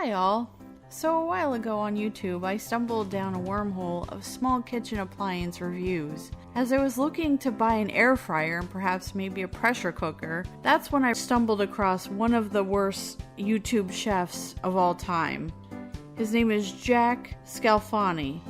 Hi all. So a while ago on YouTube, I stumbled down a wormhole of small kitchen appliance reviews. As I was looking to buy an air fryer and perhaps maybe a pressure cooker, that's when I stumbled across one of the worst YouTube chefs of all time. His name is Jack Scalfani,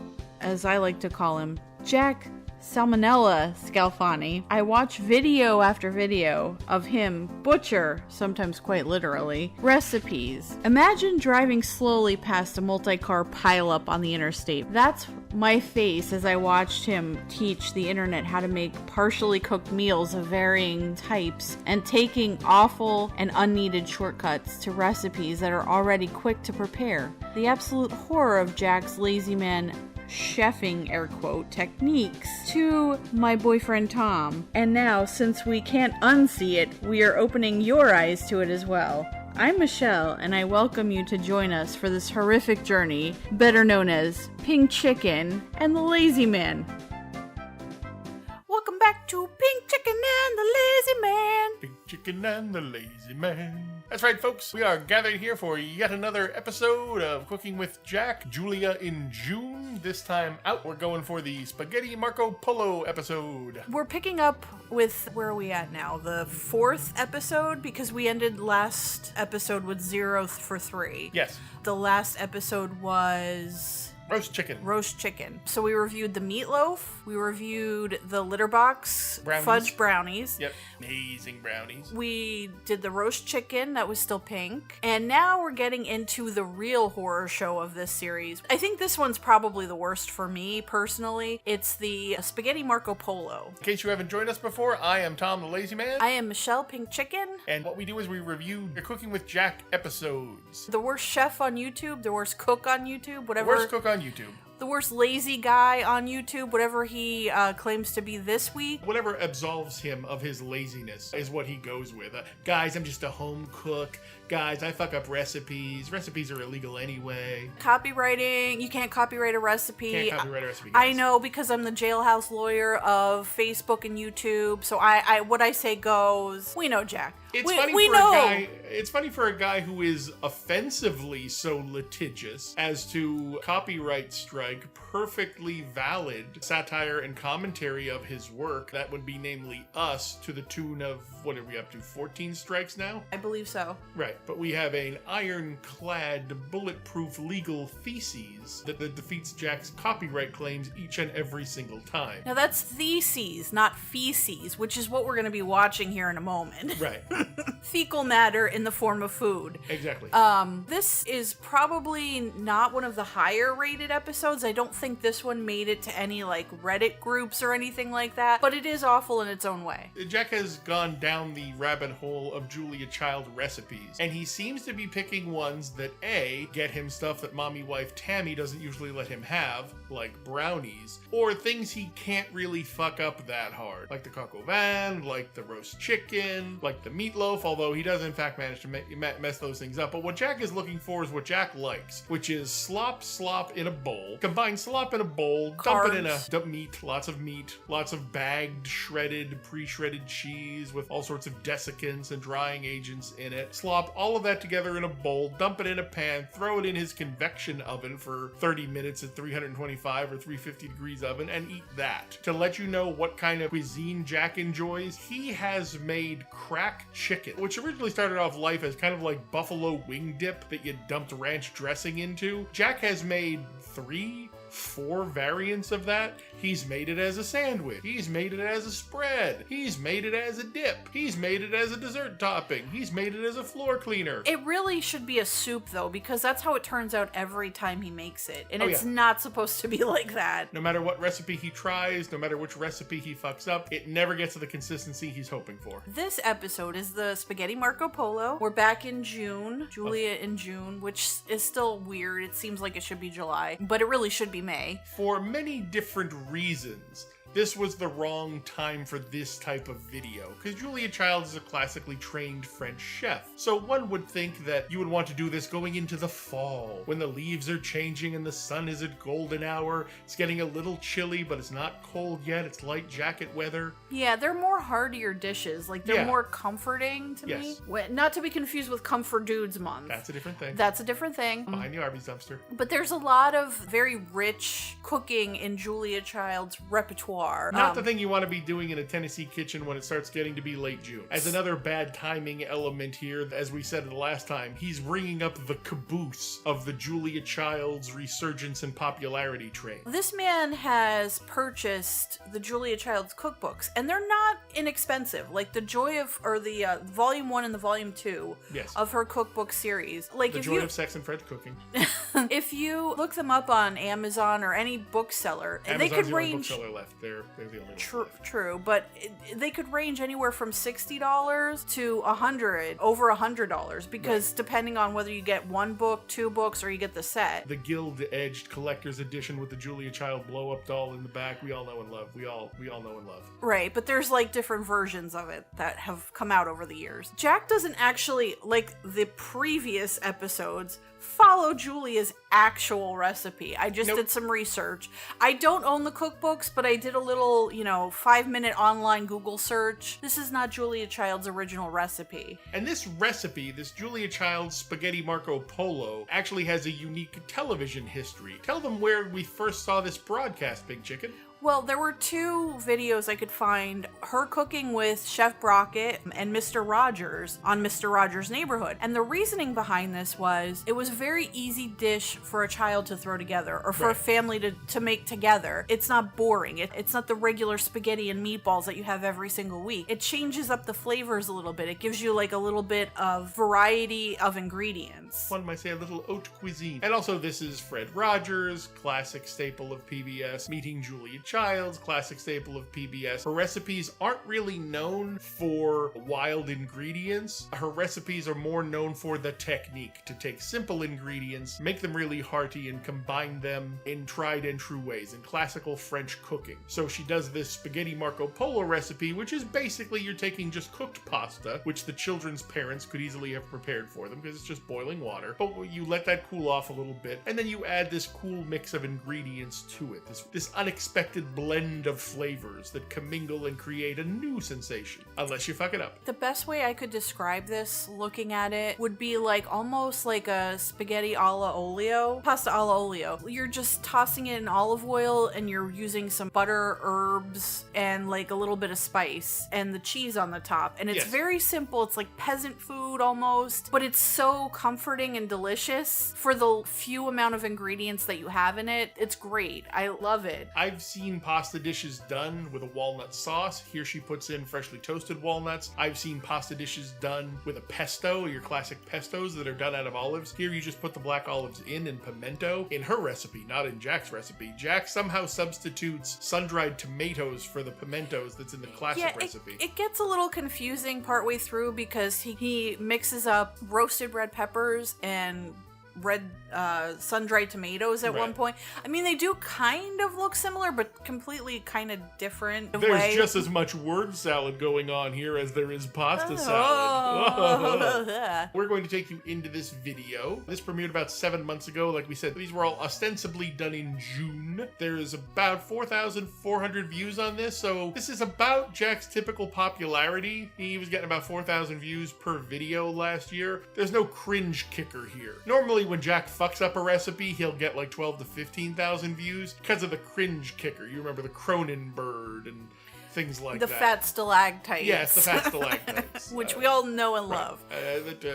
as I like to call him, Jack Salmonella Scalfani. I watch video after video of him butcher, sometimes quite literally, recipes. Imagine driving slowly past a multi-car pileup on the interstate. That's my face as I watched him teach the internet how to make partially cooked meals of varying types and taking awful and unneeded shortcuts to recipes that are already quick to prepare. The absolute horror of Jack's lazy man chefing, air quote, techniques to my boyfriend Tom. And now, since we can't unsee it, we are opening your eyes to it as well. I'm Michelle, and I welcome you to join us for this horrific journey, better known as Pink Chicken and the Lazy Man. Welcome back to Pink Chicken and the Lazy Man. Pink Chicken and the Lazy Man. That's right, folks. We are gathered here for yet another episode of Cooking with Jack. Julia in June. This time out, we're going for the Spaghetti Marco Polo episode. We're picking up with, where are we at now? The 4th episode, because we ended last episode with 0 for 3. Yes. The last episode was Roast chicken. So we reviewed the meatloaf, we reviewed the litter box fudge brownies. Yep, amazing brownies. We did the roast chicken that was still pink. And now we're getting into the real horror show of this series. I think this one's probably the worst for me, personally. It's the Spaghetti Marco Polo. In case you haven't joined us before, I am Tom the Lazy Man. I am Michelle Pink Chicken. And what we do is we review the Cooking with Jack episodes. The worst chef on YouTube, the worst cook on YouTube, whatever. Worst cook on YouTube. The worst lazy guy on YouTube, whatever he claims to be this week. Whatever absolves him of his laziness is what he goes with. Guys, I'm just a home cook. Guys, I fuck up recipes. Recipes are illegal anyway. Copywriting. You can't copyright a recipe. Can't copyright a recipe. I know, because I'm the jailhouse lawyer of Facebook and YouTube, so I what I say goes. We know, Jack. It's funny for a guy who is offensively so litigious as to copyright strike perfectly valid satire and commentary of his work. That would be namely Us, to the tune of, what are we up to, 14 strikes now? I believe so. Right, but we have an ironclad, bulletproof legal thesis that defeats Jack's copyright claims each and every single time. Now that's theses, not feces, which is what we're going to be watching here in a moment. Right. Fecal matter in the form of food. Exactly. This is probably not one of the higher rated episodes. I don't think this one made it to any like Reddit groups or anything like that, but it is awful in its own way. Jack has gone down the rabbit hole of Julia Child recipes, and he seems to be picking ones that A, get him stuff that MommyWife Tammy doesn't usually let him have, like brownies, or things he can't really fuck up that hard, like the coq au vin, like the roast chicken, like the meatloaf, although he does in fact manage to mess those things up. But what Jack is looking for is what Jack likes, which is slop in a bowl. Combine slop in a bowl, dump it in a meat, lots of bagged, shredded, pre-shredded cheese with all sorts of desiccants and drying agents in it. Slop all of that together in a bowl, dump it in a pan, throw it in his convection oven for 30 minutes at 325 or 350 degrees oven, and eat that. To let you know what kind of cuisine Jack enjoys, he has made crack chicken, which originally started off life as kind of like buffalo wing dip that you dumped ranch dressing into. Jack has made 4 variants of that. He's made it as a sandwich. He's made it as a spread. He's made it as a dip. He's made it as a dessert topping. He's made it as a floor cleaner. It really should be a soup, though, because that's how it turns out every time he makes it. And it's not supposed to be like that. No matter what recipe he tries, no matter which recipe he fucks up, it never gets to the consistency he's hoping for. This episode is the Spaghetti Marco Polo. We're back in June. Julia in June, which is still weird. It seems like it should be July, but it really should be May. For many different reasons, this was the wrong time for this type of video, because Julia Childs is a classically trained French chef. So one would think that you would want to do this going into the fall, when the leaves are changing and the sun is at golden hour. It's getting a little chilly, but it's not cold yet. It's light jacket weather. Yeah, they're more heartier dishes. Like, they're more comforting to me. Not to be confused with Comfort Dudes Month. That's a different thing. That's a different thing. Behind the Arby's dumpster. But there's a lot of very rich cooking in Julia Child's repertoire. Not the thing you want to be doing in a Tennessee kitchen when it starts getting to be late June. As another bad timing element here, as we said the last time, he's ringing up the caboose of the Julia Child's resurgence and popularity train. This man has purchased the Julia Child's cookbooks, and they're not inexpensive. Like the Joy of, or the Volume 1 and the Volume 2 of her cookbook series. Like The Joy of Sex and French Cooking. If you look them up on Amazon or any bookseller, they could range. The only bookseller left. They're the only one left. True, but they could range anywhere from $60 to over $100, because depending on whether you get one book, two books, or you get the set. The gilt-edged collector's edition with the Julia Child blow-up doll in the back, we all know and love. We all know and love. Right, but there's like different versions of it that have come out over the years. Jack doesn't actually, like the previous episodes, follow Julia's actual recipe. I just did some research. I don't own the cookbooks, but I did a little, 5-minute online Google search. This is not Julia Child's original recipe. And this recipe, this Julia Child's Spaghetti Marco Polo, actually has a unique television history. Tell them where we first saw this broadcast, Big Chicken. Well, there were two videos I could find, her cooking with Chef Brockett and Mr. Rogers on Mr. Rogers' Neighborhood. And the reasoning behind this was, it was a very easy dish for a child to throw together, or for a family to make together. It's not boring. It's not the regular spaghetti and meatballs that you have every single week. It changes up the flavors a little bit. It gives you like a little bit of variety of ingredients. One might say a little haute cuisine. And also, this is Fred Rogers, classic staple of PBS, meeting Julia Child's, classic staple of PBS. Her recipes aren't really known for wild ingredients. Her recipes are more known for the technique to take simple ingredients, make them really hearty, and combine them in tried and true ways, in classical French cooking. So she does this Spaghetti Marco Polo recipe, which is basically you're taking just cooked pasta, which the children's parents could easily have prepared for them because it's just boiling water. But you let that cool off a little bit, and then you add this cool mix of ingredients to it. This unexpected blend of flavors that commingle and create a new sensation, unless you fuck it up. The best way I could describe this, looking at it, would be like almost like a spaghetti alla olio, pasta alla olio. You're just tossing it in olive oil, and you're using some butter, herbs, and like a little bit of spice, and the cheese on the top. And it's very simple. It's like peasant food almost, but it's so comforting and delicious for the few amount of ingredients that you have in it. It's great. I love it. I've seen pasta dishes done with a walnut sauce. Here she puts in freshly toasted walnuts. I've seen pasta dishes done with a pesto, your classic pestos that are done out of olives. Here you just put the black olives in and pimento. In her recipe, not in Jack's recipe, Jack somehow substitutes sun-dried tomatoes for the pimentos that's in the classic recipe. It gets a little confusing partway through because he mixes up roasted red peppers and red sun-dried tomatoes at one point. I mean, they do kind of look similar, but completely kind of different. There's just as much word salad going on here as there is pasta salad. We're going to take you into this video. This premiered about 7 months ago. Like we said, these were all ostensibly done in June. There's about 4,400 views on this, so this is about Jack's typical popularity. He was getting about 4,000 views per video last year. There's no cringe kicker here. Normally, when Jack fucks up a recipe, he'll get like 12 to 15,000 views because of the cringe kicker. You remember the Cronin bird and things like that. The fat stalactites. Yes, the fat stalactites. Which we all know and love.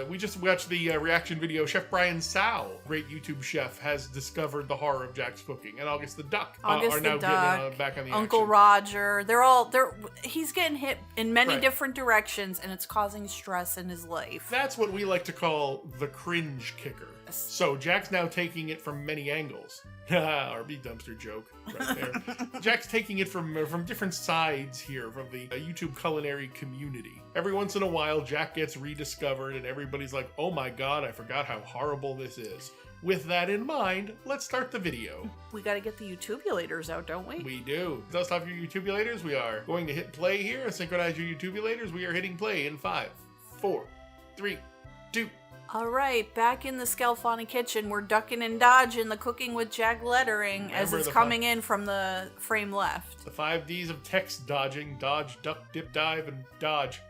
We just watched the reaction video. Chef Brian Sow, great YouTube chef, has discovered the horror of Jack's cooking. And August the Duck are now getting back on the Uncle action. Roger. He's getting hit in many different directions, and it's causing stress in his life. That's what we like to call the cringe kicker. Yes. So Jack's now taking it from many angles. RB dumpster joke right there. Jack's taking it from different sides here, from the YouTube culinary community. Every once in a while, Jack gets rediscovered and everybody's like, oh my god, I forgot how horrible this is. With that in mind, let's start the video. We gotta get the YouTubulators out, don't we? We do. Dust off your YouTubulators. We are going to hit play here. Synchronize your YouTubulators. We are hitting play in 5, 4, 3, 2. Alright, back in the Scalfani kitchen, we're ducking and dodging the cooking with Jack lettering as it's coming in from the frame left. The 5 Ds of text dodging: dodge, duck, dip, dive, and dodge.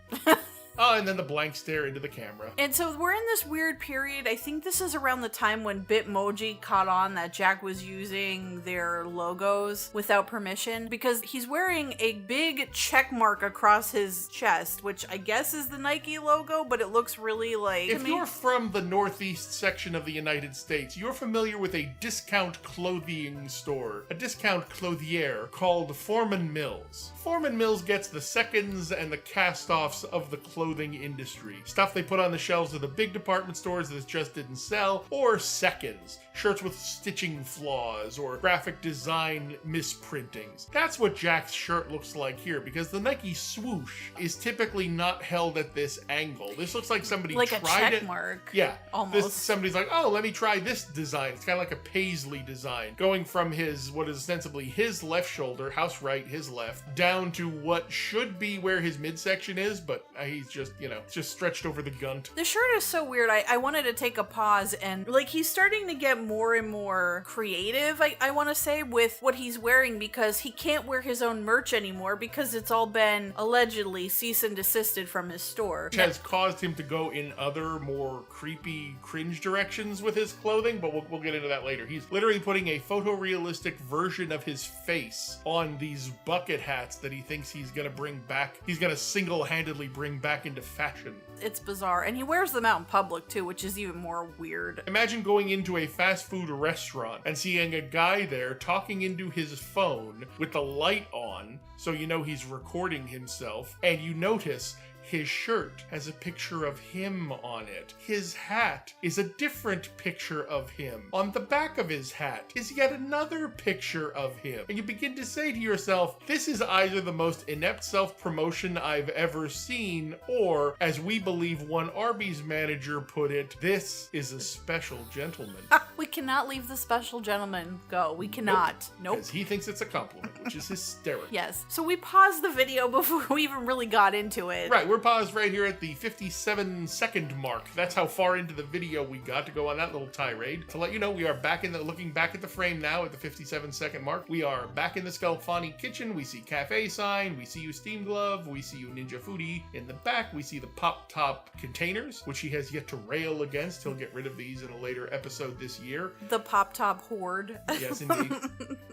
Oh, and then the blank stare into the camera. And so we're in this weird period. I think this is around the time when Bitmoji caught on that Jack was using their logos without permission, because he's wearing a big check mark across his chest, which I guess is the Nike logo, but it looks really like... If you're from the northeast section of the United States, you're familiar with a discount clothing store, a discount clothier called Foreman Mills. Foreman Mills gets the seconds and the cast-offs of the clothing industry. Stuff they put on the shelves of the big department stores that just didn't sell, or seconds. Shirts with stitching flaws or graphic design misprintings. That's what Jack's shirt looks like here, because the Nike swoosh is typically not held at this angle. This looks like somebody like tried a check it. Mark. Yeah. Almost. Somebody's like, oh, let me try this design. It's kind of like a paisley design. Going from what is ostensibly his left shoulder, house right, his left, down to what should be where his midsection is, but he's just, just stretched over the gunt. The shirt is so weird. I wanted to take a pause and, he's starting to get more and more creative, I want to say, with what he's wearing, because he can't wear his own merch anymore because it's all been allegedly cease and desisted from his store. Which has caused him to go in other more creepy, cringe directions with his clothing, but we'll get into that later. He's literally putting a photorealistic version of his face on these bucket hats that he thinks he's going to bring back. He's going to single-handedly bring back into fashion. It's bizarre. And he wears them out in public too, which is even more weird. Imagine going into a fast food restaurant and seeing a guy there talking into his phone with the light on, so you know he's recording himself, and you notice his shirt has a picture of him on it. His hat is a different picture of him. On the back of his hat is yet another picture of him. And you begin to say to yourself, this is either the most inept self-promotion I've ever seen, or, as we believe one Arby's manager put it, this is a special gentleman. We cannot leave the special gentleman go. We cannot. Nope. Because he thinks it's a compliment, which is hysterical. Yes. So we paused the video before we even really got into it. Right, we're paused right here at the 57-second mark. That's how far into the video we got to go on that little tirade. To let you know, we are back looking back at the frame now at the 57-second mark. We are back in the Scalfani kitchen. We see cafe sign. We see you steam glove. We see you ninja foodie. In the back, we see the pop-top containers, which he has yet to rail against. He'll get rid of these in a later episode this year. The pop-top hoard. Yes, indeed.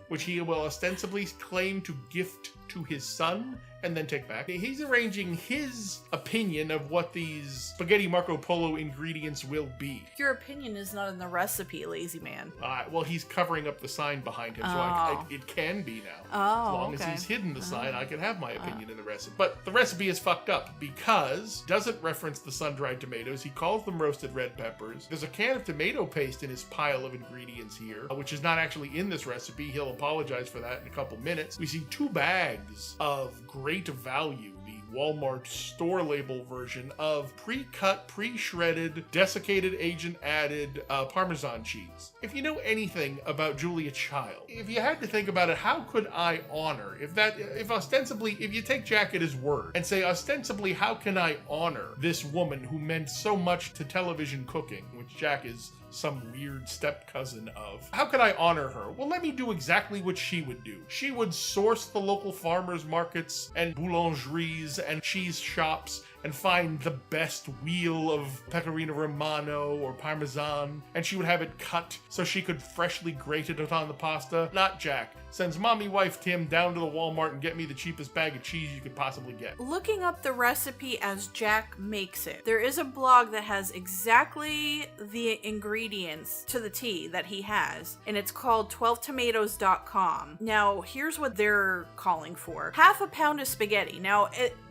Which he will ostensibly claim to gift to his son and then take back. He's arranging his opinion of what these spaghetti Marco Polo ingredients will be. Your opinion is not in the recipe, lazy man. Well, he's covering up the sign behind him, so it can be now. Oh, as long as he's hidden the sign, I can have my opinion in the recipe. But the recipe is fucked up because it doesn't reference the sun-dried tomatoes. He calls them roasted red peppers. There's a can of tomato paste in his pile of ingredients here, which is not actually in this recipe. He'll apologize for that in a couple minutes. We see 2 bags of great value, the Walmart store label version of pre-cut, pre-shredded, desiccated agent added Parmesan cheese. If you know anything about Julia Child, if you had to think about it, how could I honor, if you take Jack at his word and say ostensibly, how can I honor this woman who meant so much to television cooking, which Jack is some weird step cousin of. How could I honor her? Well, let me do exactly what she would do. She would source the local farmers markets and boulangeries and cheese shops and find the best wheel of pecorino romano or parmesan, and she would have it cut so she could freshly grate it on the pasta. Not Jack. Sends MommyWife Tim down to the Walmart and get me the cheapest bag of cheese you could possibly get. Looking up the recipe as Jack makes it, there is a blog that has exactly the ingredients to the T that he has, and it's called 12tomatoes.com. Now, here's what they're calling for. 1/2 pound of spaghetti. Now,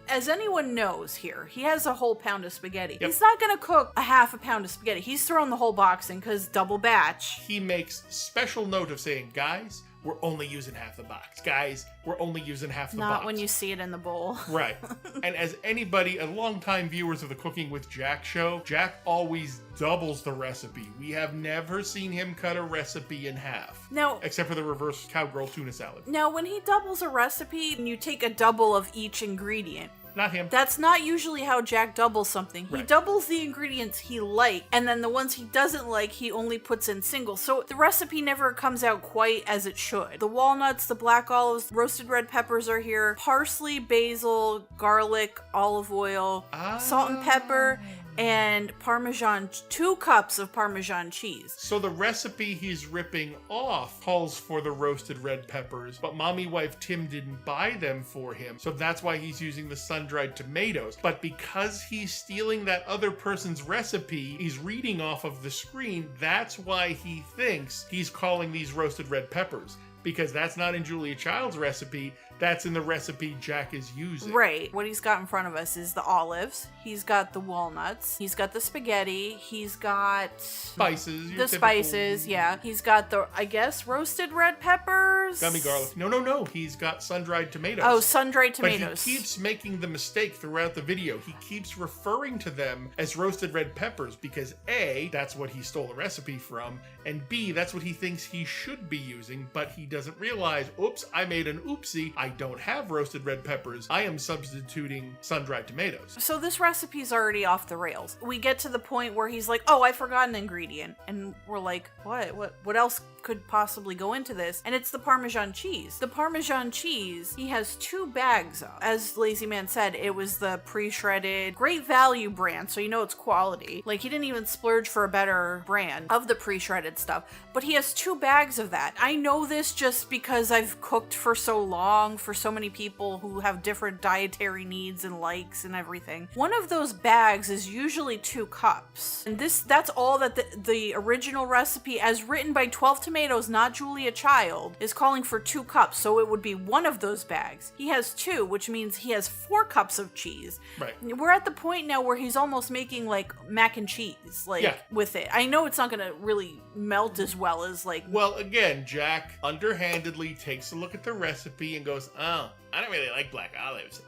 as anyone knows here, he has a whole pound of spaghetti. Yep. He's not gonna cook a half a pound of spaghetti. He's throwing the whole box in because double batch. He makes special note of saying, guys, we're only using half the box. Guys, we're only using half the box. Not when you see it in the bowl. Right. And as anybody, a longtime viewers of the Cooking with Jack show, Jack always doubles the recipe. We have never seen him cut a recipe in half. Now, except for the reverse cowgirl tuna salad. Now, when he doubles a recipe, you take a double of each ingredient. Not him. That's not usually how Jack doubles something. He Right. doubles the ingredients he likes, and then the ones he doesn't like, he only puts in singles. So the recipe never comes out quite as it should. The walnuts, the black olives, roasted red peppers are here, parsley, basil, garlic, olive oil, salt and pepper, and Parmesan, 2 cups of Parmesan cheese. So the recipe he's ripping off calls for the roasted red peppers, but MommyWife Tim didn't buy them for him, so that's why he's using the sun-dried tomatoes. But because he's stealing that other person's recipe, he's reading off of the screen, that's why he thinks he's calling these roasted red peppers. Because that's not in Julia Child's recipe, that's in the recipe Jack is using. Right. What he's got in front of us is the olives, he's got the walnuts, he's got the spaghetti, he's got Spices. the spices, yeah. He's got the, I guess, roasted red peppers? Gummy garlic. No. He's got sun-dried tomatoes. Oh, sun-dried tomatoes. But he keeps making the mistake throughout the video. He keeps referring to them as roasted red peppers because A, that's what he stole the recipe from, and B, that's what he thinks he should be using, but he doesn't realize, oops, I made an oopsie. I don't have roasted red peppers. I am substituting sun-dried tomatoes. So this recipe's already off the rails. We get to the point where he's like, oh, I forgot an ingredient. And we're like, what else could possibly go into this? And it's the Parmesan cheese. The Parmesan cheese, he has 2 bags of. As Lazy Man said, it was the pre-shredded, great value brand, so you know it's quality. Like, he didn't even splurge for a better brand of the pre-shredded stuff. But he has 2 bags of that. I know this just because I've cooked for so long for so many people who have different dietary needs and likes and everything. One of those bags is usually 2 cups. And that's all that the original recipe, as written by 12 Tomatoes, not Julia Child, is calling for 2 cups. So it would be one of those bags. He has 2, which means he has 4 cups of cheese. Right. We're at the point now where he's almost making like mac and cheese, with it. I know it's not gonna really melt as well as like... Well, again, Jack underhandedly takes a look at the recipe and goes, oh, I don't really like black olives.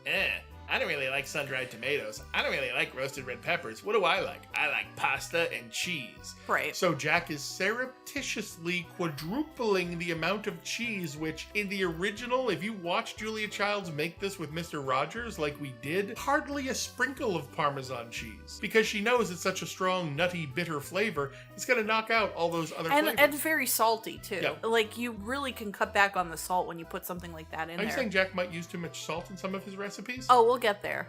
I don't really like sun-dried tomatoes. I don't really like roasted red peppers. What do I like? I like pasta and cheese. Right. So Jack is surreptitiously quadrupling the amount of cheese, which in the original, if you watch Julia Childs make this with Mr. Rogers like we did, hardly a sprinkle of Parmesan cheese. Because she knows it's such a strong, nutty, bitter flavor, it's going to knock out all those other flavors. And very salty, too. Yep. Like, you really can cut back on the salt when you put something like that in there. Are you saying Jack might use too much salt in some of his recipes? Oh, we'll get there.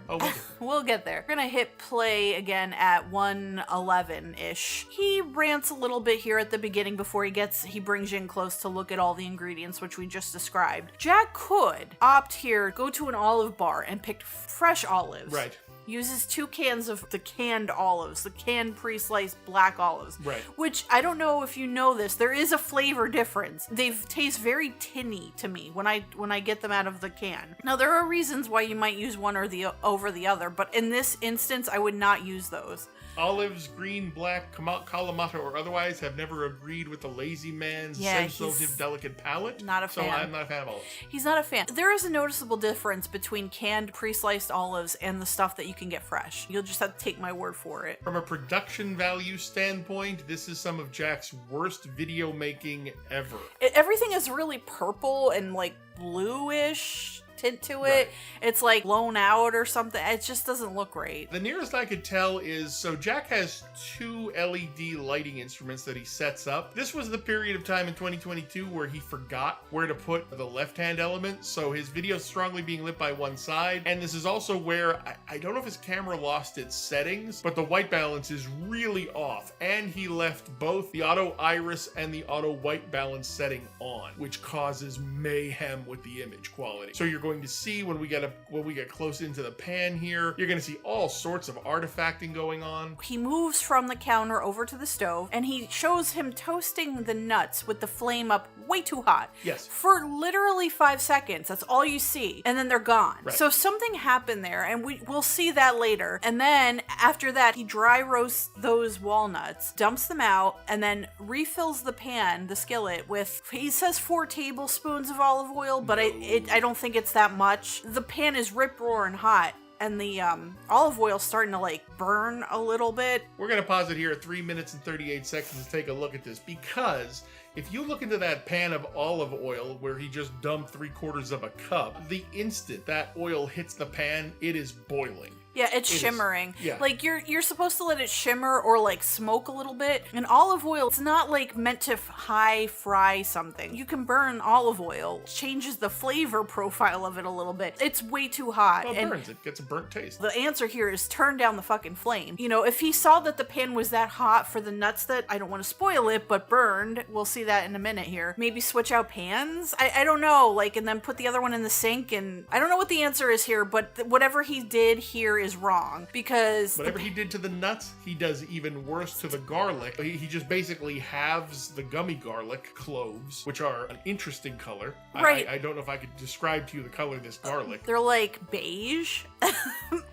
We'll get there. We're gonna hit play again at 1:11-ish. He rants a little bit here at the beginning before he brings you in close to look at all the ingredients, which we just described. Jack could opt here, go to an olive bar and pick fresh olives. Right. Uses 2 cans of the canned olives, the canned pre-sliced black olives. Right. Which, I don't know if you know this, there is a flavor difference. They taste very tinny to me when I get them out of the can. Now, there are reasons why you might use one or over the other, but in this instance, I would not use those. Olives, green, black, Kalamata, or otherwise have never agreed with the lazy man's sensitive, delicate palate. Not a fan. So I'm not a fan of olives. He's not a fan. There is a noticeable difference between canned pre-sliced olives and the stuff that you can get fresh. You'll just have to take my word for it. From a production value standpoint, this is some of Jack's worst video making ever. Everything is really purple and like bluish tint to it. Right. It's like blown out or something. It just doesn't look great. The nearest I could tell is, so Jack has 2 LED lighting instruments that he sets up. This was the period of time in 2022 where he forgot where to put the left-hand element, so his video is strongly being lit by one side. And this is also where, I don't know if his camera lost its settings, but the white balance is really off. And he left both the auto iris and the auto white balance setting on, which causes mayhem with the image quality. So you're going going to see when we get close into the pan here. You're going to see all sorts of artifacting going on. He moves from the counter over to the stove, and he shows him toasting the nuts with the flame up way too hot. Yes. For literally 5 seconds. That's all you see. And then they're gone. Right. So something happened there, and we'll see that later. And then after that, he dry roasts those walnuts, dumps them out, and then refills the pan, the skillet, with, he says 4 tablespoons of olive oil, but I don't think it's that much. The pan is rip-roaring hot, and the olive oil's starting to like burn a little bit. We're going to pause it here at 3 minutes and 38 seconds to take a look at this, because if you look into that pan of olive oil where he just dumped 3/4 of a cup, the instant that oil hits the pan, it is boiling. Yeah, it's shimmering. Yeah. Like you're supposed to let it shimmer or like smoke a little bit. And olive oil, it's not like meant to high fry something. You can burn olive oil. It changes the flavor profile of it a little bit. It's way too hot. Well, it burns. It gets a burnt taste. The answer here is turn down the fucking flame. You know, if he saw that the pan was that hot for the nuts that, I don't want to spoil it, but burned, we'll see that in a minute here. Maybe switch out pans? I don't know. Like, and then put the other one in the sink, and I don't know what the answer is here, but whatever he did here is wrong, because whatever he did to the nuts, he does even worse to the garlic. He just basically halves the gummy garlic cloves, which are an interesting color. Right. I don't know if I could describe to you the color of this garlic. They're like beige.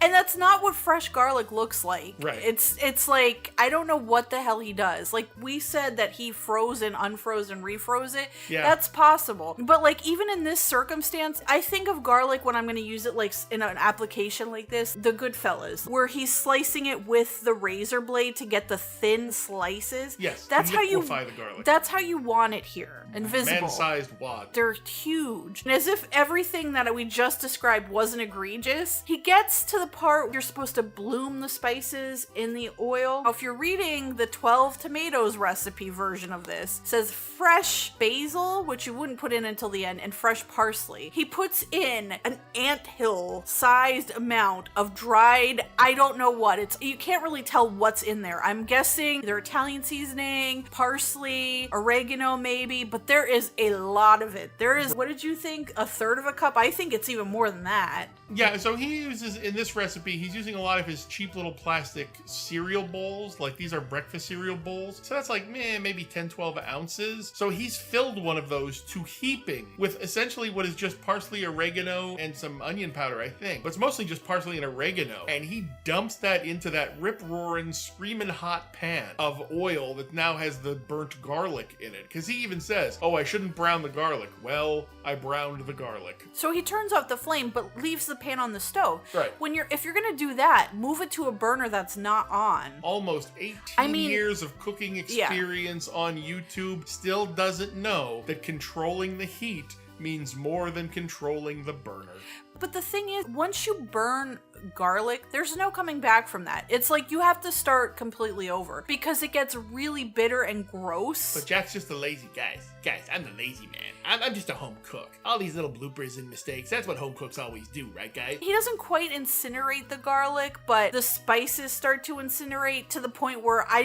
And that's not what fresh garlic looks like. Right. It's like, I don't know what the hell he does. Like, we said that he frozen, unfrozen, refroze it. Yeah. That's possible. But like, even in this circumstance, I think of garlic when I'm going to use it like in an application like this, the Goodfellas, where he's slicing it with the razor blade to get the thin slices. Yes. That's how you liquefy the garlic. That's how you want it here. Invisible. Man-sized wad. They're huge. And as if everything that we just described wasn't egregious, he gets to the part where you're supposed to bloom the spices in the oil. Now, if you're reading the 12 tomatoes recipe version of this, it says fresh basil, which you wouldn't put in until the end, and fresh parsley. He puts in an anthill sized amount of dried, I don't know what. You can't really tell what's in there. I'm guessing they're Italian seasoning, parsley, oregano maybe, but there is a lot of it. There is, what did you think? 1/3 of a cup? I think it's even more than that. Yeah, so he uses, in this recipe, he's using a lot of his cheap little plastic cereal bowls. Like, these are breakfast cereal bowls. So that's like, maybe 10, 12 ounces. So he's filled one of those to heaping with essentially what is just parsley, oregano, and some onion powder, I think. But it's mostly just parsley and oregano. And he dumps that into that rip-roaring, screaming hot pan of oil that now has the burnt garlic in it. Because he even says, oh, I shouldn't brown the garlic. Well, I browned the garlic. So he turns off the flame, but leaves the pan on the stove. Right. If you're gonna do that, move it to a burner that's not on. Almost 18 years of cooking experience Yeah. on YouTube still doesn't know that controlling the heat means more than controlling the burner. But the thing is, once you burn garlic, there's no coming back from that. It's like you have to start completely over because it gets really bitter and gross. But Jack's just a lazy guy. Guys, I'm the lazy man. I'm just a home cook. All these little bloopers and mistakes, that's what home cooks always do, right, guys? He doesn't quite incinerate the garlic, but the spices start to incinerate to the point where I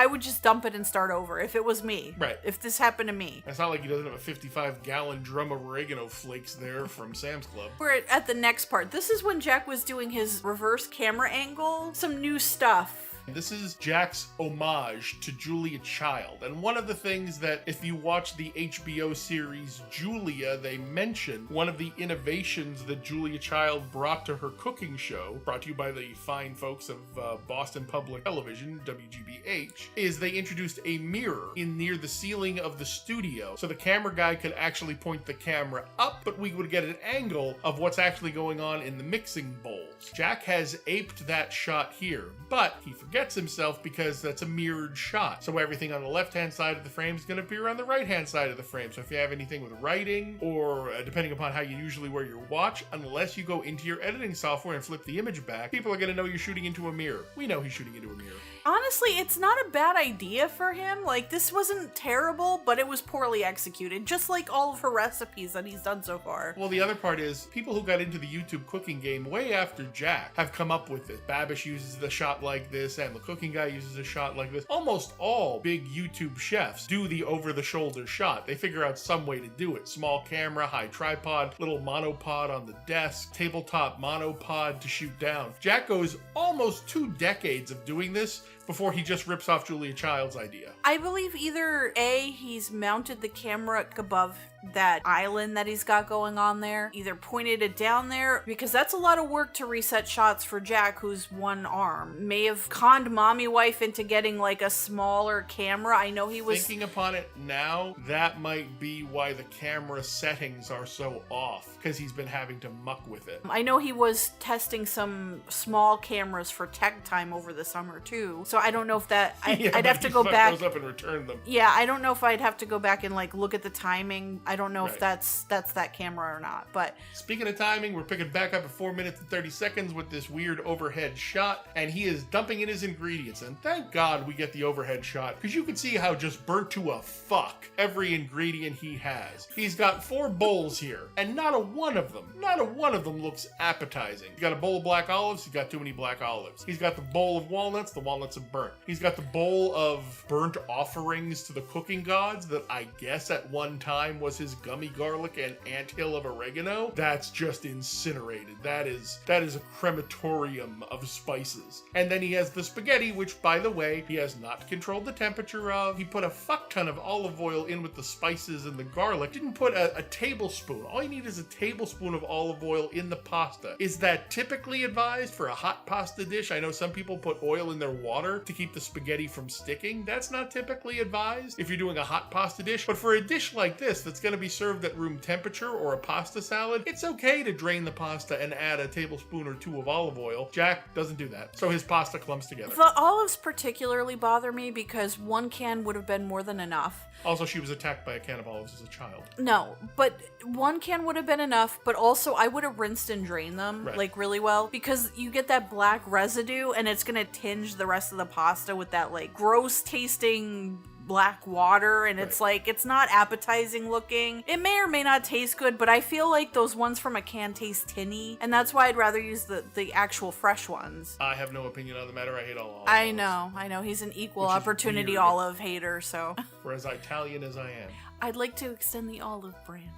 would just dump it and start over if it was me. Right. If this happened to me. It's not like he doesn't have a 55-gallon drum of oregano flakes there from Sam's Club. We're at the next part. This is when Jack was doing his reverse camera angle. Some new stuff. This is Jack's homage to Julia Child. And one of the things that, if you watch the HBO series Julia, they mention one of the innovations that Julia Child brought to her cooking show, brought to you by the fine folks of Boston Public Television, WGBH, is they introduced a mirror in near the ceiling of the studio. So the camera guy could actually point the camera up, but we would get an angle of what's actually going on in the mixing bowls. Jack has aped that shot here, but he forgets himself because that's a mirrored shot. So everything on the left-hand side of the frame is going to appear on the right-hand side of the frame. So if you have anything with writing, or depending upon how you usually wear your watch, unless you go into your editing software and flip the image back, people are going to know you're shooting into a mirror. We know he's shooting into a mirror. Honestly, it's not a bad idea for him. Like, this wasn't terrible, but it was poorly executed, just like all of her recipes that he's done so far. Well, the other part is, people who got into the YouTube cooking game way after Jack have come up with it. Babish uses the shot like this, and the cooking guy uses a shot like this. Almost all big YouTube chefs do the over-the-shoulder shot. They figure out some way to do it. Small camera, high tripod, little monopod on the desk, tabletop monopod to shoot down. Jack goes almost 2 decades of doing this before he just rips off Julia Child's idea. I believe either A, he's mounted the camera above that island that he's got going on there, either pointed it down there, because that's a lot of work to reset shots for Jack, who's one arm. May have conned MommyWife into getting like a smaller camera. I know he was thinking upon it now, that might be why the camera settings are so off, because he's been having to muck with it. I know he was testing some small cameras for tech time over the summer too, so I don't know if that I'd have to go back those up and return them. Yeah, I don't know if I'd have to go back and like look at the timing. I don't know if that's that camera or not. But speaking of timing, we're picking back up at 4 minutes and 30 seconds with this weird overhead shot, and he is dumping in his ingredients. And thank God we get the overhead shot, because you can see how just burnt to a fuck every ingredient he has. He's got 4 bowls here, and not a one of them looks appetizing. He's got a bowl of black olives, he's got too many black olives. He's got the bowl of walnuts, the walnuts are burnt. He's got the bowl of burnt offerings to the cooking gods that I guess at one time was his gummy garlic and anthill of oregano. That's just incinerated. That is a crematorium of spices. And then he has the spaghetti, which, by the way, he has not controlled the temperature of. He put a fuck ton of olive oil in with the spices and the garlic. Didn't put a tablespoon. All you need is a tablespoon of olive oil in the pasta. Is that typically advised for a hot pasta dish? I know some people put oil in their water to keep the spaghetti from sticking. That's not typically advised if you're doing a hot pasta dish. But for a dish like this that's going to be served at room temperature, or a pasta salad, it's okay to drain the pasta and add a tablespoon or 2 of olive oil. Jack doesn't do that, so his pasta clumps together. The olives particularly bother me because 1 can would have been more than enough. Also, she was attacked by a can of olives as a child. No, but 1 can would have been enough, but also I would have rinsed and drained them like really well, because you get that black residue and it's gonna tinge the rest of the pasta with that like gross tasting black water, and it's like, it's not appetizing looking. It may or may not taste good, but I feel like those ones from a can taste tinny, and that's why I'd rather use the actual fresh ones. I have no opinion on the matter. I hate all olives. I know. He's an equal opportunity olive hater, so. For as Italian as I am. I'd like to extend the olive branch.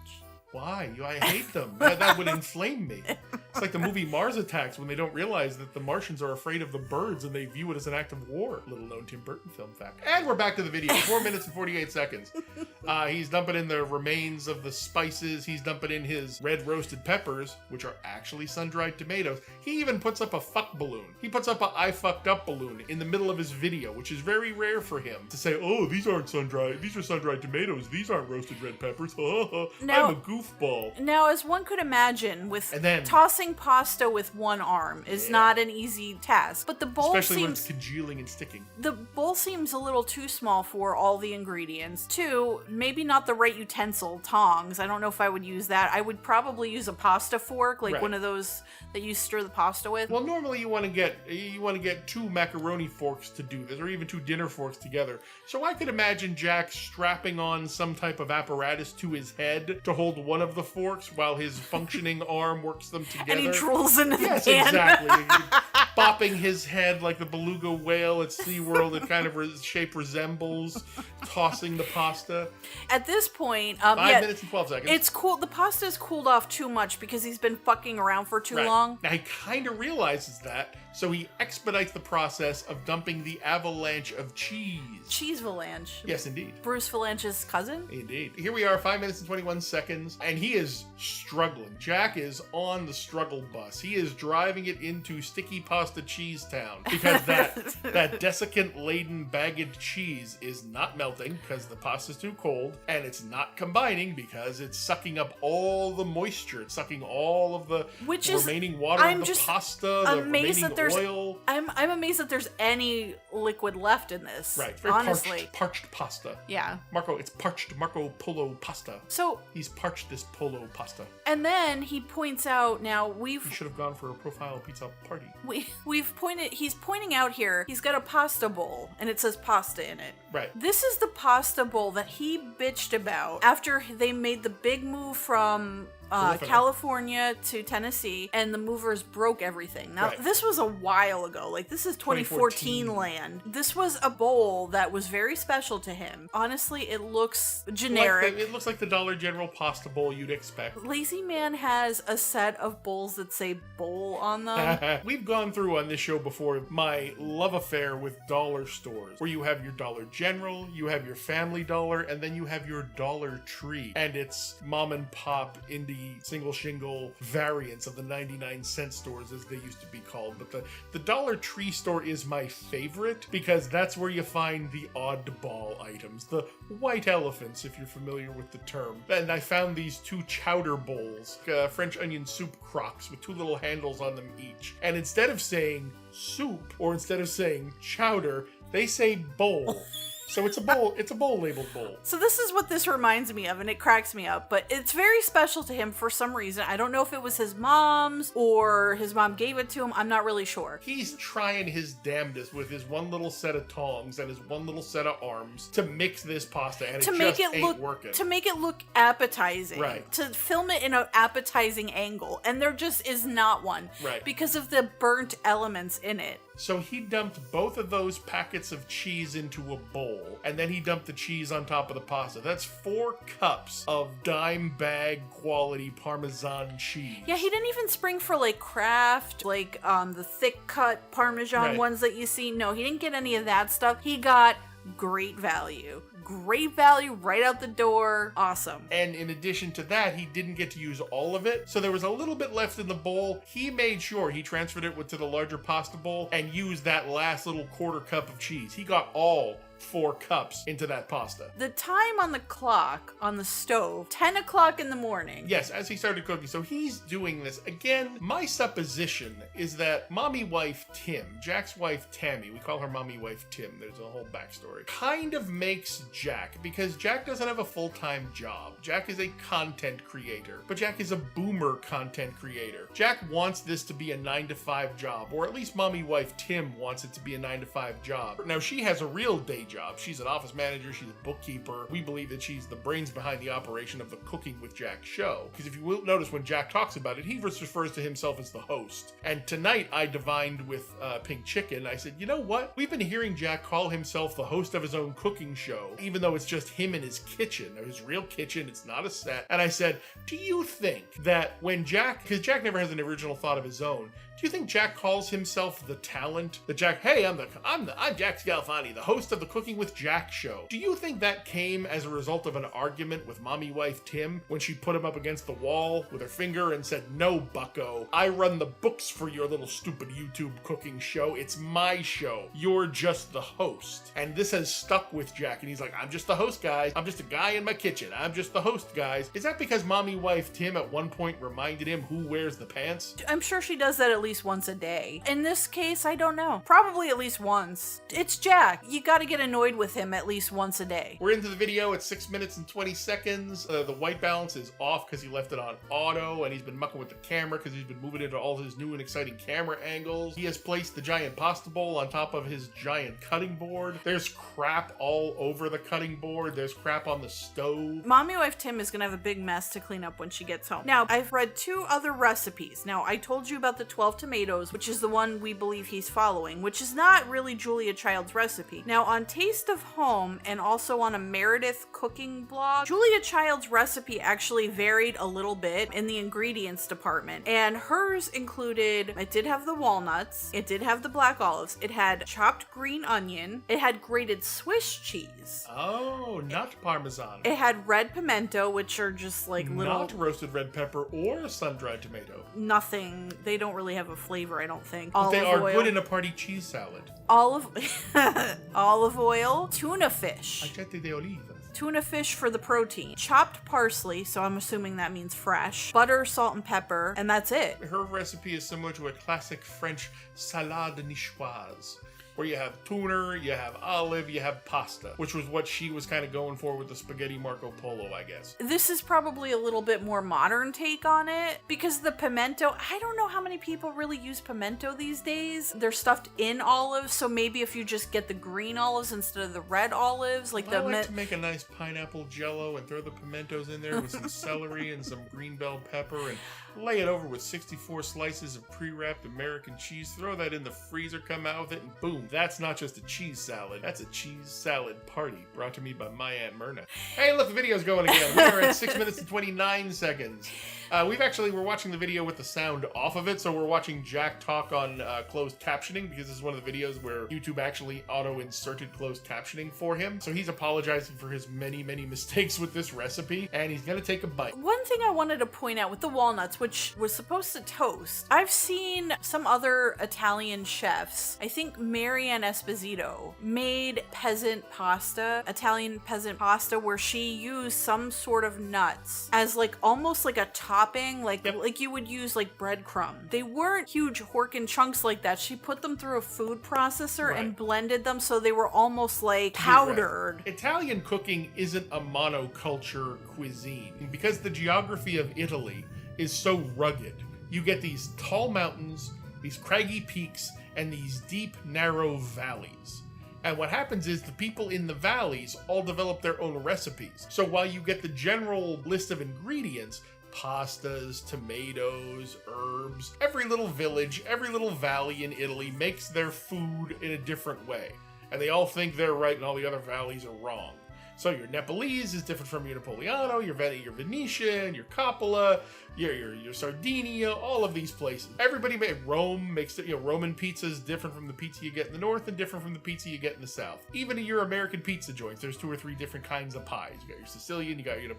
Why? I hate them. That would inflame me. It's like the movie Mars Attacks, when they don't realize that the Martians are afraid of the birds and they view it as an act of war. Little known Tim Burton film fact. And we're back to the video. 4 minutes and 48 seconds. He's dumping in the remains of the spices. He's dumping in his red roasted peppers, which are actually sun-dried tomatoes. He even puts up a fuck balloon. He puts up a I fucked up balloon in the middle of his video, which is very rare for him to say, oh, these aren't sun-dried. These are sun-dried tomatoes. These aren't roasted red peppers. I'm a goofball. Now, as one could imagine, with tossing pasta with 1 arm is not an easy task, but the bowl especially when it's congealing and sticking. The bowl seems a little too small for all the ingredients. 2, maybe not the right utensil, tongs. I don't know if I would use that. I would probably use a pasta fork, like one of those that you stir the pasta with. Well, normally you want to get 2 macaroni forks to do this, or even 2 dinner forks together. So I could imagine Jack strapping on some type of apparatus to his head to hold one of the forks while his functioning arm works them together. And he drools into the pan. Yes, exactly. Bopping his head like the beluga whale at SeaWorld. It kind of shape resembles tossing the pasta. At this point, 5 minutes and 12 seconds. It's cool. The pasta's cooled off too much because he's been fucking around for too long. Now he kind of realizes that, so he expedites the process of dumping the avalanche of cheese. Cheese Valanche. Yes, indeed. Bruce Valanche's cousin? Indeed. Here we are, 5 minutes and 21 seconds, and he is struggling. Jack is on the struggle bus. He is driving it into sticky pasta cheese town, because that desiccant-laden bagged cheese is not melting because the pasta's too cold, and it's not combining because it's sucking up all the moisture. It's sucking all of the remaining water of the pasta, the remaining oil. I'm amazed that there's any liquid left in this. Right. Very honestly. Parched pasta. Yeah. Marco, it's parched Marco Polo pasta. So he's parched this Polo pasta. And then he points out, now You should have gone for a profile pizza party. he's pointing out here, he's got a pasta bowl, and it says pasta in it. Right. This is the pasta bowl that he bitched about after they made the big move from California to Tennessee, and the movers broke everything. Now, this was a while ago. Like, this is 2014 land. This was a bowl that was very special to him. Honestly, it looks generic. It looks like the Dollar General pasta bowl you'd expect. Lazy Man has a set of bowls that say bowl on them. We've gone through on this show before my love affair with dollar stores, where you have your Dollar General, you have your Family Dollar, and then you have your Dollar Tree. And it's mom and pop indie single shingle variants of the 99-cent stores, as they used to be called. But the Dollar Tree store is my favorite because that's where you find the oddball items, the white elephants, if you're familiar with the term. And I found these 2 chowder bowls, French onion soup crocs with 2 little handles on them each. And instead of saying soup or instead of saying chowder, they say bowl. So it's a bowl labeled bowl. So this is what this reminds me of, and it cracks me up, but it's very special to him for some reason. I don't know if it was his mom's or his mom gave it to him. I'm not really sure. He's trying his damnedest with his one little set of tongs and his one little set of arms to mix this pasta, and ain't working. To make it look appetizing. Right. To film it in an appetizing angle, and there just is not one. Right. Because of the burnt elements in it. So he dumped both of those packets of cheese into a bowl, and then he dumped the cheese on top of the pasta. That's 4 cups of dime bag quality Parmesan cheese. Yeah, he didn't even spring for like Kraft, like the thick cut Parmesan ones that you see. No, he didn't get any of that stuff. He got great value. Great value right out the door. Awesome. And in addition to that, he didn't get to use all of it. So there was a little bit left in the bowl. He made sure he transferred it to the larger pasta bowl and used that last little quarter cup of cheese. He got all 4 cups into that pasta. The time on the clock on the stove, 10 o'clock in the morning. Yes, as he started cooking. So he's doing this. Again, my supposition is that MommyWife Tim, Jack's wife Tammy, we call her MommyWife Tim, there's a whole backstory, kind of makes Jack, because Jack doesn't have a full-time job. Jack is a content creator, but Jack is a boomer content creator. Jack wants this to be a 9-to-5 job, or at least MommyWife Tim wants it to be a 9-to-5 job. Now, she has a real day job. She's an office manager, she's a bookkeeper. We believe that she's the brains behind the operation of the Cooking with Jack show. Because if you will notice, when Jack talks about it, he refers to himself as the host. And tonight I divined with Pink Chicken. I said, you know what? We've been hearing Jack call himself the host of his own cooking show, even though it's just him in his kitchen, or his real kitchen, it's not a set. And I said, do you think that when Jack, because Jack never has an original thought of his own, do you think Jack calls himself the talent? That Jack, hey, I'm Jack Scalfani, the host of the Cooking with Jack show. Do you think that came as a result of an argument with MommyWife Tim when she put him up against the wall with her finger and said, no, bucko, I run the books for your little stupid YouTube cooking show. It's my show. You're just the host. And this has stuck with Jack, and he's like, I'm just the host, guys. I'm just a guy in my kitchen. I'm just the host, guys. Is that because MommyWife Tim at one point reminded him who wears the pants? I'm sure she does that at least once a day. In this case, I don't know. Probably at least once. It's Jack. You gotta get annoyed with him at least once a day. We're into the video at 6 minutes and 20 seconds. The white balance is off because he left it on auto, and he's been mucking with the camera because he's been moving into all his new and exciting camera angles. He has placed the giant pasta bowl on top of his giant cutting board. There's crap all over the cutting board. There's crap on the stove. MommyWife Tim is gonna have a big mess to clean up when she gets home. Now, I've read 2 other recipes. Now, I told you about the 12 tomatoes, which is the one we believe he's following, which is not really Julia Child's recipe. Now, on Taste of Home and also on a Meredith cooking blog, Julia Child's recipe actually varied a little bit in the ingredients department, and hers included, it did have the walnuts, it did have the black olives, it had chopped green onion, it had grated Swiss cheese. Oh, not Parmesan. It had red pimento, which are just like little... Not roasted red pepper or sun-dried tomato. Nothing. They don't really have a flavor, I don't think. But they are good in a party cheese salad. Olive oil, tuna fish. Aceite de oliva. Tuna fish for the protein. Chopped parsley, so I'm assuming that means fresh. Butter, salt, and pepper, and that's it. Her recipe is similar to a classic French salade niçoise, where you have tuna, you have olive, you have pasta, which was what she was kind of going for with the spaghetti Marco Polo, I guess. This is probably a little bit more modern take on it, because the pimento, I don't know how many people really use pimento these days. They're stuffed in olives, so maybe if you just get the green olives instead of the red olives, like I like to make a nice pineapple jello and throw the pimentos in there with some celery and some green bell pepper and lay it over with 64 slices of pre-wrapped American cheese. Throw that in the freezer, come out with it, and boom. That's not just a cheese salad. That's a cheese salad party brought to me by my Aunt Myrna. Hey, look, the video's going again. We are at 6 minutes and 29 seconds. We're watching the video with the sound off of it, so we're watching Jack talk on closed captioning, because this is one of the videos where YouTube actually auto-inserted closed captioning for him. So he's apologizing for his many, many mistakes with this recipe, and he's gonna take a bite. One thing I wanted to point out with the walnuts, which was supposed to toast, I've seen some other Italian chefs, I think Marianne Esposito, made peasant pasta, Italian peasant pasta, where she used some sort of nuts as like almost like a topping, like you would use like breadcrumb. They weren't huge horkin chunks like that. She put them through a food processor and blended them so they were almost like powdered. Right. Italian cooking isn't a monoculture cuisine. Because the geography of Italy is so rugged, you get these tall mountains, these craggy peaks, and these deep, narrow valleys. And what happens is the people in the valleys all develop their own recipes. So while you get the general list of ingredients, pastas, tomatoes, herbs, every little village, every little valley in Italy makes their food in a different way. And they all think they're right and all the other valleys are wrong. So your Nepalese is different from your Napoleano, your Venetian, your Coppola, your Sardinia, all of these places. Everybody Rome makes it, Roman pizza is different from the pizza you get in the north and different from the pizza you get in the south. Even in your American pizza joints, there's 2 or 3 different kinds of pies. You got your Sicilian, you got your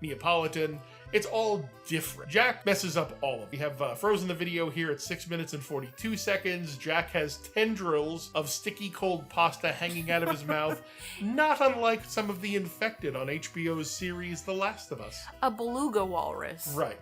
Neapolitan. It's all different. Jack messes up all of it. We have frozen the video here at 6 minutes and 42 seconds. Jack has tendrils of sticky cold pasta hanging out of his mouth, not unlike some of the infected on HBO's series The Last of Us. A beluga walrus. Right.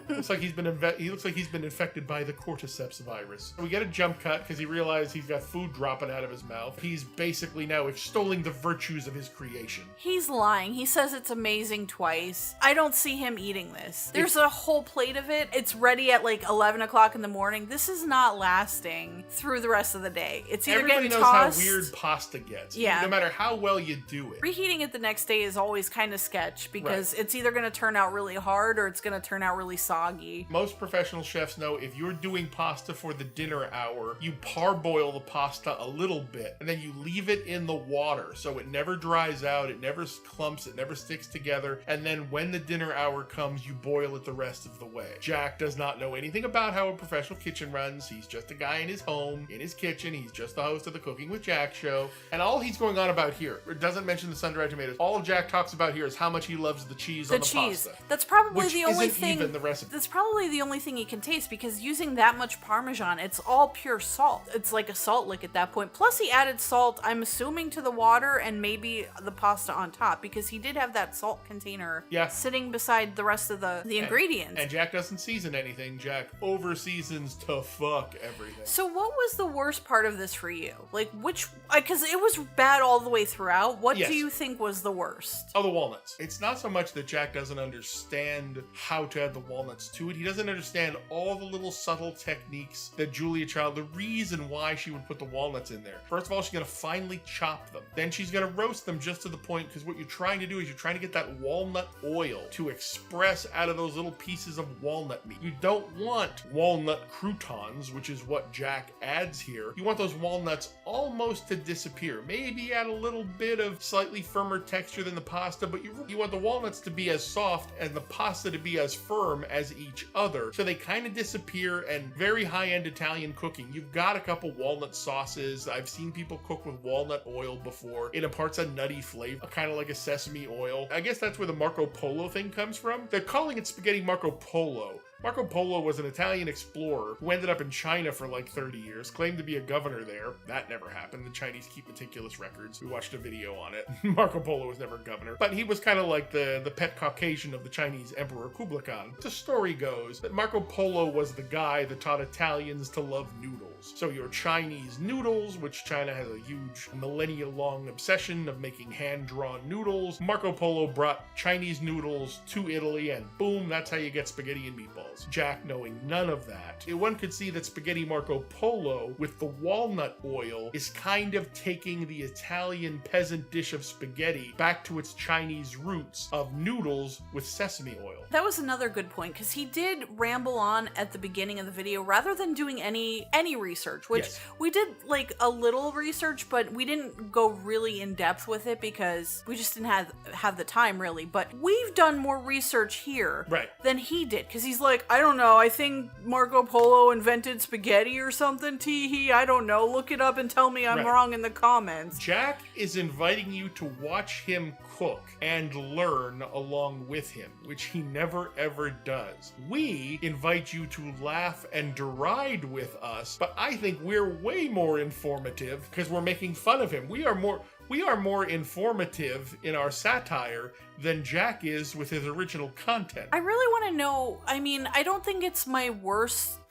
Looks like he looks like he's been infected by the cordyceps virus. We get a jump cut because he realized he's got food dropping out of his mouth. He's basically now extolling the virtues of his creation. He's lying. He says it's amazing twice. I don't see him eating this. There's a whole plate of it. It's ready at like 11 o'clock in the morning. This is not lasting through the rest of the day. It's either Everybody getting knows tossed. how weird pasta gets. Yeah. No matter how well you do it. Reheating it the next day is always kind of sketch because it's either going to turn out really hard or it's going to turn out really soggy. Most professional chefs know if you're doing pasta for the dinner hour, you parboil the pasta a little bit and then you leave it in the water so it never dries out, it never clumps, it never sticks together, and then when the dinner hour comes, you boil it the rest of the way. Jack does not know anything about how a professional kitchen runs. He's just a guy in his home, in his kitchen. He's just the host of the Cooking with Jack show. And all he's going on about here, it doesn't mention the sun-dried tomatoes. All Jack talks about here is how much he loves the cheese on the pasta. That's probably which the only isn't thing. Even the recipe. That's probably the only thing he can taste because using that much Parmesan, it's all pure salt. It's like a salt lick at that point. Plus, he added salt, I'm assuming, to the water and maybe the pasta on top because he did have that salt container sitting beside the rest of the ingredients. And Jack doesn't season anything. Jack over-seasons to fuck everything. So what was the worst part of this for you? Like, because it was bad all the way throughout. What do you think was the worst? Oh, the walnuts. It's not so much that Jack doesn't understand how to add the walnuts to it. He doesn't understand all the little subtle techniques that Julia Child, the reason why she would put the walnuts in there. First of all, she's going to finely chop them. Then she's going to roast them just to the point, because what you're trying to do is you're trying to get that walnut oil to express out of those little pieces of walnut meat. You don't want walnut croutons, which is what Jack adds here. You want those walnuts almost to disappear. Maybe add a little bit of slightly firmer texture than the pasta, but you want the walnuts to be as soft and the pasta to be as firm as each other. So they kind of disappear. And very high-end Italian cooking, you've got a couple walnut sauces. I've seen people cook with walnut oil before. It imparts a nutty flavor, kind of like a sesame oil. I guess that's where the Marco Polo thing comes from. They're calling it spaghetti Marco Polo, Marco Polo was an Italian explorer who ended up in China for like 30 years, claimed to be a governor there. That never happened. The Chinese keep meticulous records. We watched a video on it. Marco Polo was never governor, but he was kind of like the pet Caucasian of the Chinese Emperor Kublai Khan. The story goes that Marco Polo was the guy that taught Italians to love noodles. So your Chinese noodles, which China has a huge millennia-long obsession of making hand-drawn noodles. Marco Polo brought Chinese noodles to Italy, and boom, that's how you get spaghetti and meatballs. Jack, knowing none of that, one could see that spaghetti Marco Polo with the walnut oil is kind of taking the Italian peasant dish of spaghetti back to its Chinese roots of noodles with sesame oil. That was another good point, because he did ramble on at the beginning of the video rather than doing any research, which Yes. we did like a little research, but we didn't go really in depth with it because we just didn't have the time really. But we've done more research here than he did, because he's like, I don't know, I think Marco Polo invented spaghetti or something, tee-hee, I don't know, look it up and tell me I'm wrong in the comments. Jack is inviting you to watch him cook and learn along with him, which he never ever does. We invite you to laugh and deride with us, but I think we're way more informative because we're making fun of him. We are more informative in our satire than Jack is with his original content. I really want to know, I mean, I don't think it's the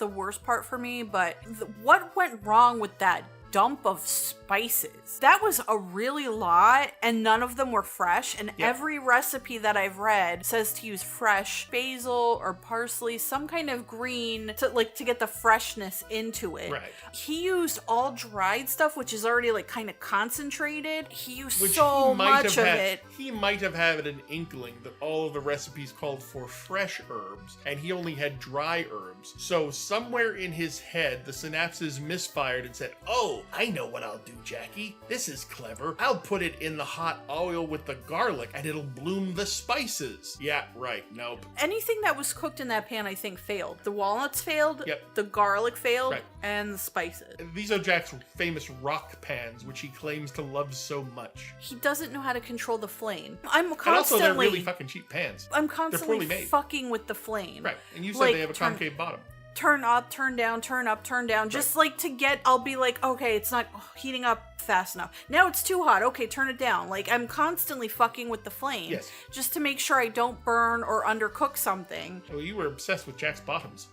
worst part for me, but what went wrong with that dump of spices? That was a really lot, and none of them were fresh, and every recipe that I've read says to use fresh basil or parsley, some kind of green to get the freshness into it. He used all dried stuff, which is already like kind of concentrated. He used so much of it. He might have had an inkling that all of the recipes called for fresh herbs, and he only had dry herbs. So somewhere in his head, the synapses misfired and said, oh, I know what I'll do, Jackie. This is clever. I'll put it in the hot oil with the garlic and it'll bloom the spices. Yeah, right. Nope. Anything that was cooked in that pan, I think, failed. The walnuts failed, the garlic failed, and the spices. These are Jack's famous rock pans, which he claims to love so much. He doesn't know how to control the flame. And also, they're really fucking cheap pans. I'm constantly fucking with the flame. Right. And you said they have a concave bottom. Turn up, turn down, turn up, turn down. Just like I'll be like, okay, it's not heating up fast enough. Now it's too hot. Okay, turn it down. Like, I'm constantly fucking with the flame just to make sure I don't burn or undercook something. Well, you were obsessed with Jack's bottoms.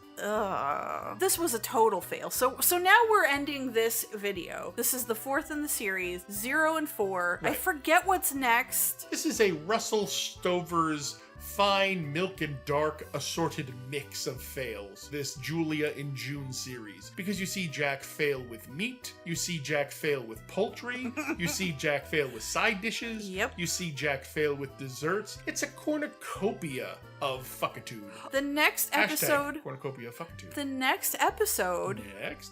This was a total fail. So now we're ending this video. This is the 4th in the series, 0 and 4. I forget what's next. This is a Russell Stover's fine milk and dark assorted mix of fails, this Julia in June series, because you see Jack fail with meat, you see Jack fail with poultry, you see Jack fail with side dishes, you see Jack fail with desserts. It's a cornucopia of fuckitude. The next episode, cornucopia of fuckitude. The next episode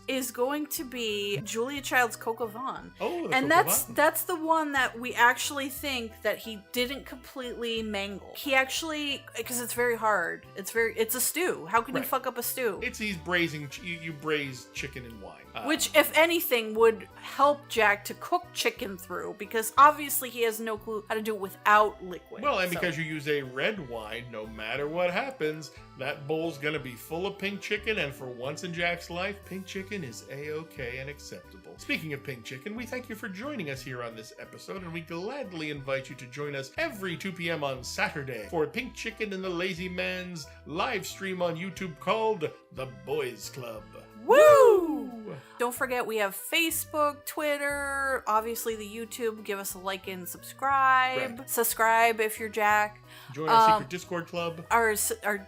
is going to be Julia Child's Coco Vaughn. Oh, and that's the one that we actually think that he didn't completely mangle. He actually, because it's very hard. It's a stew. How can you fuck up a stew? He's braising. You braise chicken in wine. Which, if anything, would help Jack to cook chicken through, because obviously he has no clue how to do it without liquid. Well, and because you use a red wine, no matter what happens, that bowl's gonna be full of pink chicken, and for once in Jack's life, pink chicken is a-okay and acceptable. Speaking of pink chicken, we thank you for joining us here on this episode, and we gladly invite you to join us every 2 p.m. on Saturday for Pink Chicken and the Lazy Man's live stream on YouTube called The Boys Club. Woo! Don't forget, we have Facebook, Twitter, obviously the YouTube. Give us a like and subscribe. Subscribe if you're Jack. Join our secret Discord club. Our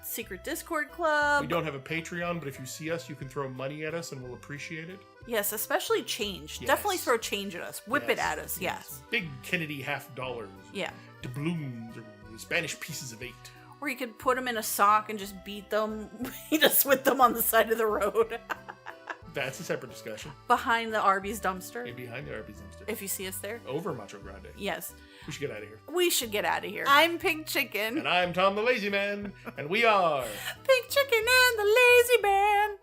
secret Discord club. We don't have a Patreon, but if you see us, you can throw money at us and we'll appreciate it. Yes, especially change. Yes. Definitely throw change at us. Whip it at us, yes. Big Kennedy $50. Yeah. Doubloons, or Spanish pieces of 8. Or you could put them in a sock and just beat us with them on the side of the road. That's a separate discussion. Behind the Arby's dumpster. Yeah, behind the Arby's dumpster. If you see us there. Over Macho Grande. Yes. We should get out of here. We should get out of here. I'm Pink Chicken. And I'm Tom the Lazy Man. And we are... Pink Chicken and the Lazy Man.